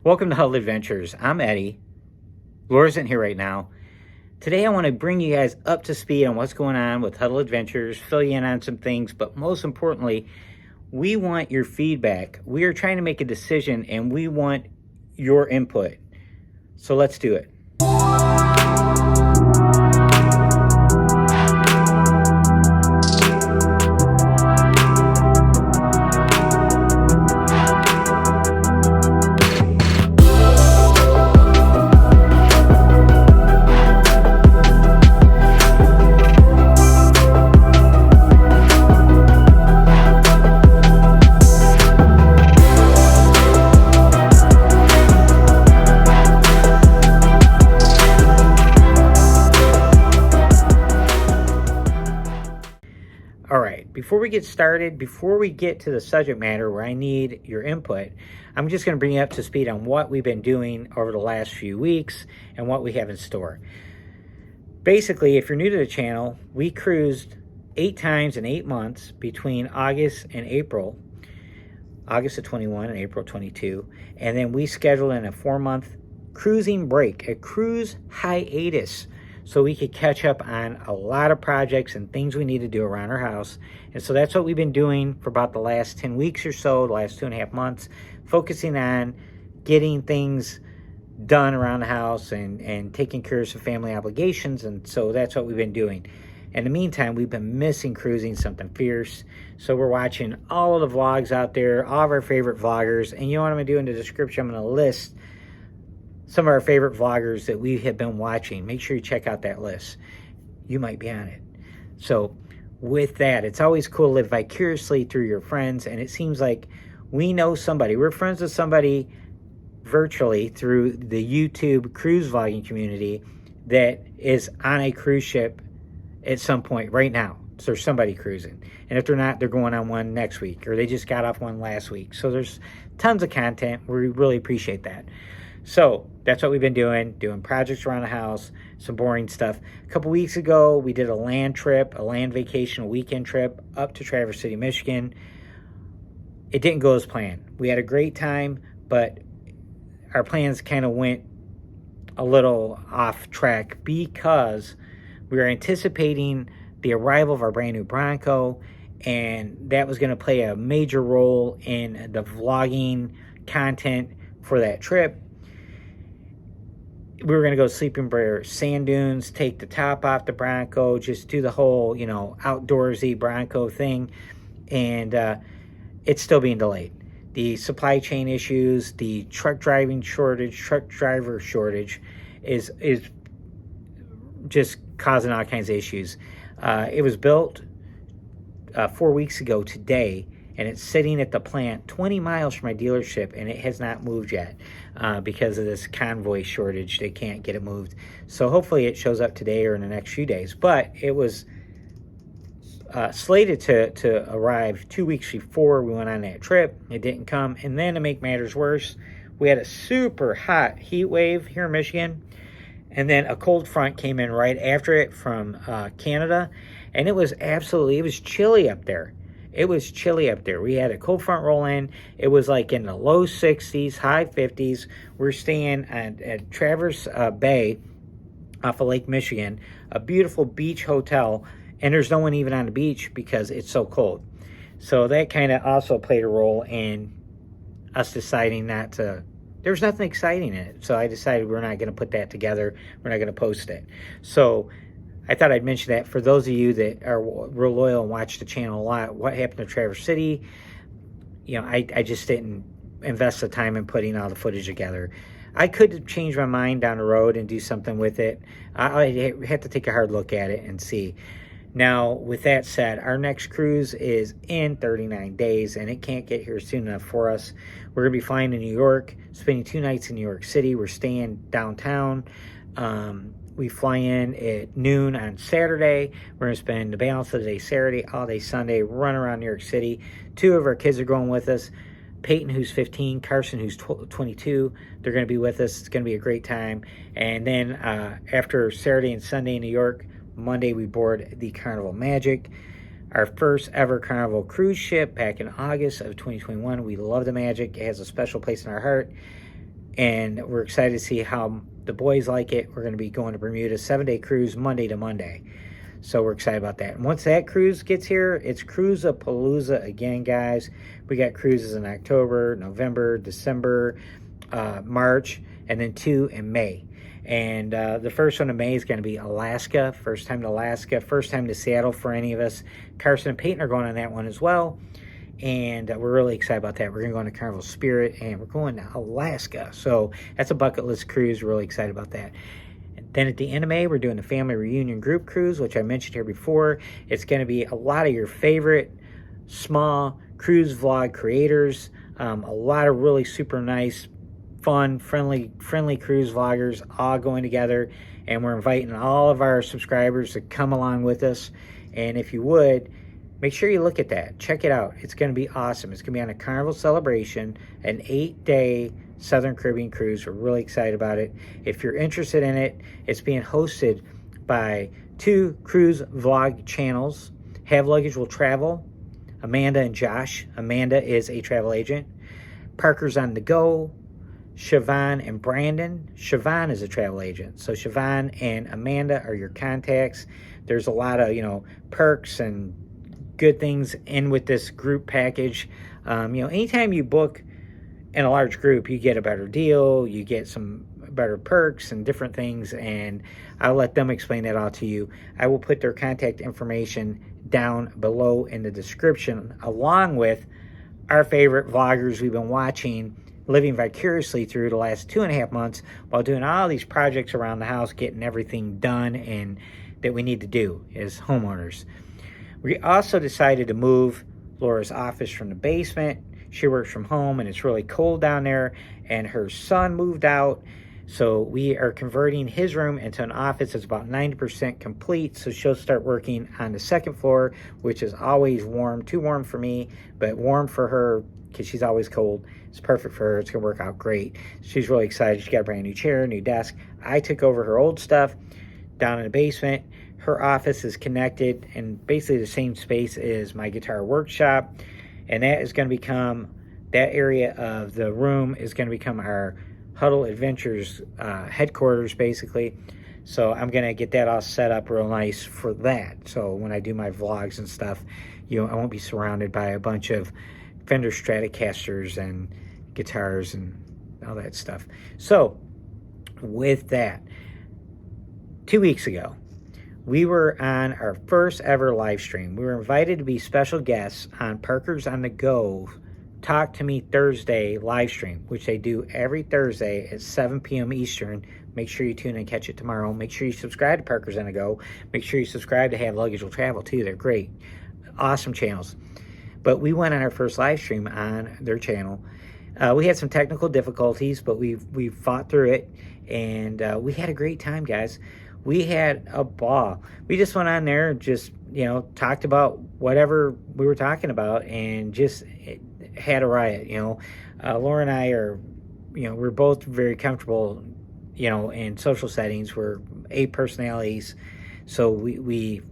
Welcome to Huddle Adventures. I'm Eddie. Laura's isn't here right now. Today I want to bring you guys up to speed on what's going on with Huddle Adventures, fill you in on some things, but most importantly, we want your feedback. We are trying to make a decision and we want your input. So let's do it. All right, before we get started, before we get to the subject matter where I need your input, I'm just going to bring you up to speed on what we've been doing over the last few weeks and what we have in store. Basically, if you're new to the channel, we cruised 8 times in 8 months between August and April, August of 21 and April 22, and then we scheduled in a 4-month cruising break, a cruise hiatus, so we could catch up on a lot of projects and things we need to do around our house. And so that's what we've been doing for about the last 10 weeks or so, the last 2.5 months, focusing on getting things done around the house and taking care of some family obligations. And so that's what we've been doing. In the meantime, we've been missing cruising something fierce. So we're watching all of the vlogs out there, all of our favorite vloggers. And you know what I'm going to do in the description? I'm going to list some of our favorite vloggers that we have been watching. Make sure you check out that list. You might be on it. So with that, it's always cool to live vicariously through your friends. And it seems like we know somebody. We're friends with somebody virtually through the YouTube cruise vlogging community that is on a cruise ship at some point right now. So there's somebody cruising. And if they're not, they're going on one next week, or they just got off one last week. So there's tons of content. We really appreciate that. So that's what we've been doing projects around the house, some boring stuff. A couple weeks ago, we did a land trip, a land vacation, a weekend trip up to Traverse City, Michigan. It didn't go as planned. We had a great time, but our plans kind of went a little off track because we were anticipating the arrival of our brand new Bronco, and that was going to play a major role in the vlogging content for that trip. We were going to go Sleeping Bear sand dunes, take the top off the Bronco, just do the whole, outdoorsy Bronco thing. And it's still being delayed. The supply chain issues, the truck driver shortage is just causing all kinds of issues. It was built 4 weeks ago today, and it's sitting at the plant 20 miles from my dealership, and it has not moved yet because of this convoy shortage. They can't get it moved. So hopefully it shows up today or in the next few days. But it was slated to arrive 2 weeks before we went on that trip. It didn't come. And then to make matters worse, we had a super hot heat wave here in Michigan. And then a cold front came in right after it from Canada. And it was chilly up there. It was chilly up there. We had a cold front roll in. It was like in the low 60s, high 50s. We're staying at Traverse Bay off of Lake Michigan, a beautiful beach hotel, and there's no one even on the beach because it's so cold. So that kind of also played a role in us deciding not to. There's nothing exciting in it. So I decided we're not going to put that together. We're not going to post it. So I thought I'd mention that for those of you that are real loyal and watch the channel a lot. What happened to Traverse City? I just didn't invest the time in putting all the footage together. I could change my mind down the road and do something with it. I have to take a hard look at it and see. Now, with that said, our next cruise is in 39 days, and it can't get here soon enough for us. We're going to be flying to New York, spending 2 nights in New York City. We're staying downtown. We fly in at noon on Saturday. We're going to spend the balance of the day Saturday, all day Sunday, run around New York City. 2 of our kids are going with us. Peyton, who's 15, Carson, who's 22. They're going to be with us. It's going to be a great time. And then after Saturday and Sunday in New York, Monday we board the Carnival Magic, our first ever Carnival cruise ship back in August of 2021. We love the Magic. It has a special place in our heart. and we're excited to see how the boys like it. We're going to be going to Bermuda, 7-day cruise, Monday to Monday. So we're excited about that. And once that cruise gets here, it's Cruise-a-Palooza again, guys. We got cruises in October, November, December, March, and then 2 in May. And the first one in May is going to be Alaska. First time to Alaska, first time to Seattle for any of us. Carson and Peyton are going on that one as well. And we're really excited about that. We're going to go on to Carnival Spirit, and we're going to Alaska. So that's a bucket list cruise. We're really excited about that. And then at the end of May, we're doing the family reunion group cruise, which I mentioned here before. It's going to be a lot of your favorite small cruise vlog creators. A lot of really super nice, fun, friendly cruise vloggers all going together. And we're inviting all of our subscribers to come along with us. And if you would, make sure you look at that. Check it out. It's going to be awesome. It's going to be on a Carnival Celebration, an 8-day Southern Caribbean cruise. We're really excited about it. If you're interested in it, it's being hosted by 2 cruise vlog channels. Have Luggage Will Travel, Amanda and Josh. Amanda is a travel agent. Parker's on the Go, Siobhan and Brandon. Siobhan is a travel agent. So Siobhan and Amanda are your contacts. There's a lot of, perks and good things in with this group package. Anytime you book in a large group, you get a better deal, you get some better perks and different things, and I'll let them explain that all to you. I will put their contact information down below in the description, along with our favorite vloggers we've been watching, living vicariously through the last 2.5 months while doing all these projects around the house, getting everything done and that we need to do as homeowners. We also decided to move Laura's office from the basement. She works from home, and it's really cold down there, and her son moved out. So we are converting his room into an office that's about 90% complete. So she'll start working on the second floor, which is always warm. Too warm for me, but warm for her because she's always cold. It's perfect for her. It's going to work out great. She's really excited. She got a brand new chair, new desk. I took over her old stuff down in the basement. Her office is connected in basically the same space as my guitar workshop. And that is going to become, that area of the room is going to become our Huddle Adventures headquarters, basically. So I'm going to get that all set up real nice for that. So when I do my vlogs and stuff, I won't be surrounded by a bunch of Fender Stratocasters and guitars and all that stuff. So with that, 2 weeks ago, we were on our first ever live stream. We were invited to be special guests on Parker's on the Go Talk to Me Thursday live stream, which they do every Thursday at 7 p.m. Eastern. Make sure you tune in and catch it tomorrow. Make sure you subscribe to Parker's on the Go. Make sure you subscribe to Have Luggage Will Travel too. They're great. Awesome channels. But we went on our first live stream on their channel. We had some technical difficulties, but we fought through it, and we had a great time, guys. We had a ball. We just went on there and just, talked about whatever we were talking about and just had a riot, Laura and I are, we're both very comfortable, in social settings. We're A personalities. So we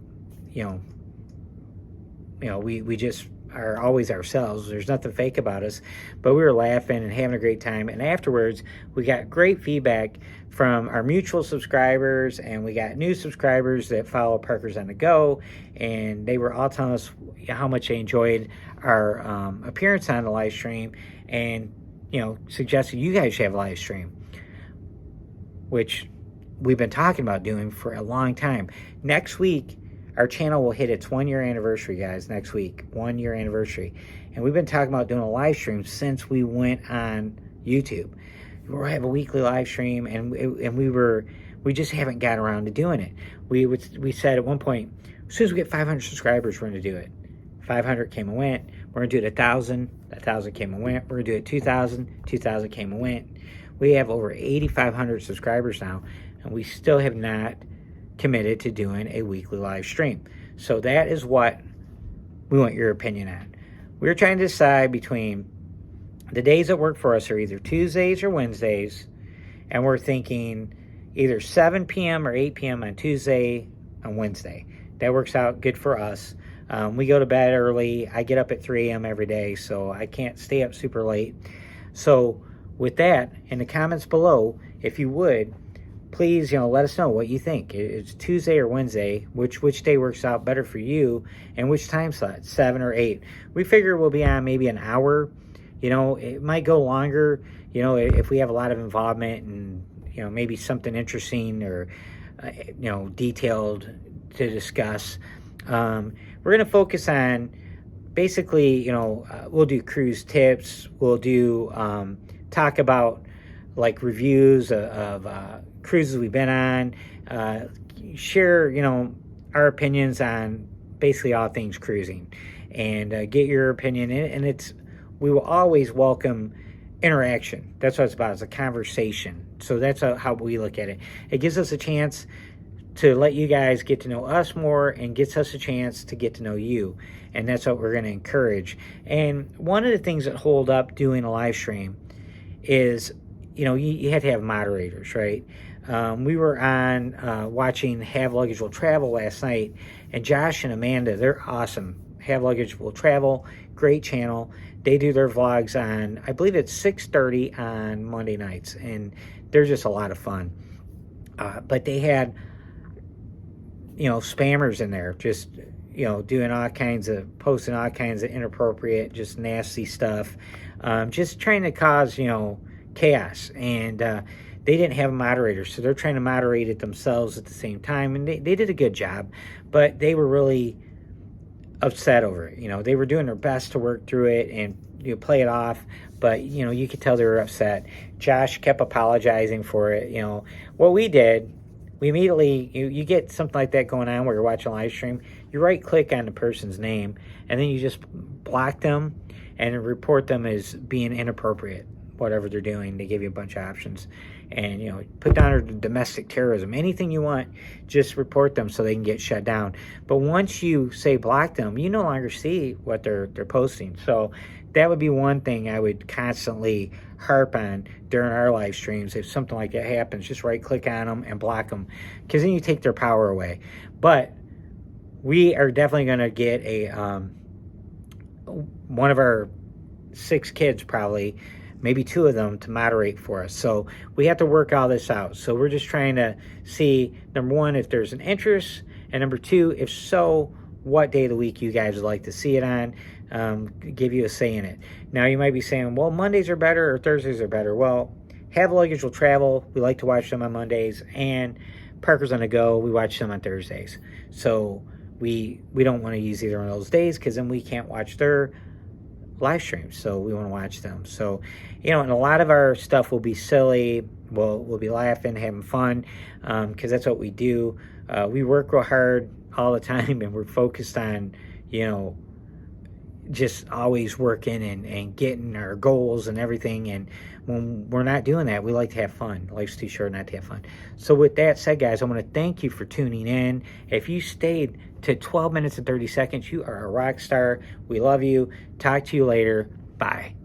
just are always ourselves. There's nothing fake about us, but we were laughing and having a great time. And afterwards, we got great feedback from our mutual subscribers, and we got new subscribers that follow Parker's on the Go, and they were all telling us how much they enjoyed our appearance on the live stream, and suggested you guys should have a live stream, which we've been talking about doing for a long time. Next week, our channel will hit its 1-year anniversary, guys, next week. 1-year anniversary. And we've been talking about doing a live stream since we went on YouTube. We'll have a weekly live stream, and we just haven't got around to doing it. We said at one point, as soon as we get 500 subscribers, we're going to do it. 500 came and went. We're going to do it 1,000. 1,000 came and went. We're going to do it 2,000. 2,000 came and went. We have over 8,500 subscribers now, and we still have not committed to doing a weekly live stream. So that is what we want your opinion on. We're trying to decide between the days that work for us are either Tuesdays or Wednesdays, and we're thinking either 7 p.m. or 8 p.m. on Tuesday and Wednesday. That works out good for us. We go to bed early. I get up at 3 a.m. every day, so I can't stay up super late. So with that, in the comments below, if you would, please, let us know what you think. It's Tuesday or Wednesday, which day works out better for you, and which time slot, 7 or 8. We figure we'll be on maybe an hour. It might go longer, if we have a lot of involvement and, maybe something interesting or, detailed to discuss. We're going to focus on basically, we'll do cruise tips. We'll do talk about like reviews of cruises we've been on, share, our opinions on basically all things cruising, and get your opinion. And we will always welcome interaction. That's what it's about. It's a conversation. So that's how we look at it. It gives us a chance to let you guys get to know us more, and gets us a chance to get to know you. And that's what we're going to encourage. And one of the things that hold up doing a live stream is, you have to have moderators, right? We were on watching Have Luggage Will Travel last night, and Josh and Amanda, they're awesome. Have Luggage Will Travel, great channel. They do their vlogs on, I believe it's 6:30 on Monday nights, and they're just a lot of fun. But they had, spammers in there, just, doing all kinds of, posting all kinds of inappropriate, just nasty stuff, just trying to cause, chaos. And they didn't have a moderator, so they're trying to moderate it themselves at the same time, and they did a good job, but they were really upset over it. They were doing their best to work through it and play it off, but you could tell they were upset. Josh kept apologizing for it. What we did, we immediately, you get something like that going on where you're watching a live stream, you right click on the person's name, and then you just block them and report them as being inappropriate, whatever they're doing. They give you a bunch of options, and put down domestic terrorism, anything you want, just report them so they can get shut down. But once you say block them, you no longer see what they're posting. So that would be one thing I would constantly harp on during our live streams. If something like that happens, just right click on them and block them, because then you take their power away. But we are definitely going to get a one of our 6 kids, probably maybe 2 of them, to moderate for us. So we have to work all this out. So we're just trying to see, number 1, if there's an interest, and number 2, if so, what day of the week you guys would like to see it on. Give you a say in it. Now you might be saying, well, Mondays are better or Thursdays are better. Well, Have Luggage Will Travel, we like to watch them on Mondays, and Parker's on the Go, we watch them on Thursdays. So we don't want to use either one of those days, because then we can't watch their live streams, so we want to watch them. So and a lot of our stuff will be silly. We'll be laughing, having fun, because that's what we do. We work real hard all the time, and we're focused on just always working and getting our goals and everything. And when we're not doing that, we like to have fun. Life's too short not to have fun. So with that said, guys, I want to thank you for tuning in. If you stayed to 12 minutes and 30 seconds, you are a rock star. We love you. Talk to you later. Bye.